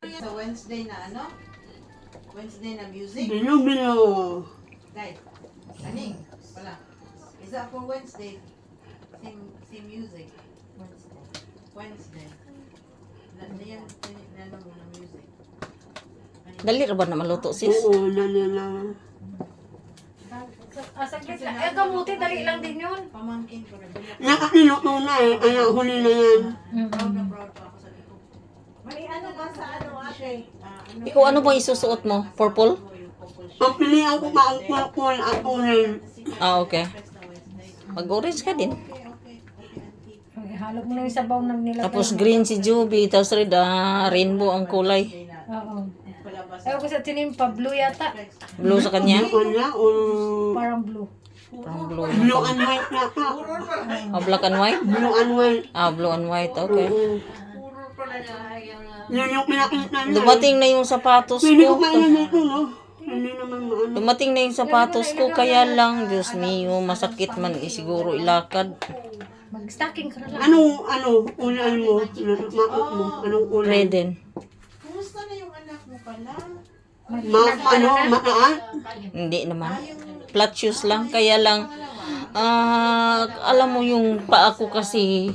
Sa Wednesday na ano? Wednesday na music? Bilo. Guys, aning, wala. Is that for Wednesday? Same music. Wednesday. Yan mo na music. Dali ra ba na maluto, sis? Oo, lang. Saglit lang. Eh, kamuti, dali lang din yun. Pamangkin ko rin. Nakaniluto na eh. Kaya huli na yan. Proud na proud pa ako sa likod. May ano ba sa ano, ate? Ikaw, ano bang isusuot mo? Purple? Ang pilihan ko pa ang purple at orange. Ah, okay. Mag-orange ka din. Halo mo na yung sabaw na nila. Tapos green si Juby, tapos red, rainbow ang kulay. Oo. Ayaw ko sa tinimpa, blue yata. Blue sa kanya? Kanya o Parang blue. Parang blue. blue and white yata. Oh, black and white? Blue and white. Ah, blue and white, okay. Oo. Yan yung pinakita niya. Dumating na yung sapatos Pwede ko ko. kailan ito, no? Hindi naman maano. Dumating na yung sapatos ko, kaya lang, Diyos mio, masakit man siguro ilakad. Mag-stocking ka na lang. Anong ulan mo? Makot mo? Anong ulan? Reden. Kumusta na yung anak mo pala? Mataan? Hindi naman. Flat shoes lang, kaya lang, alam mo yung paa ko kasi,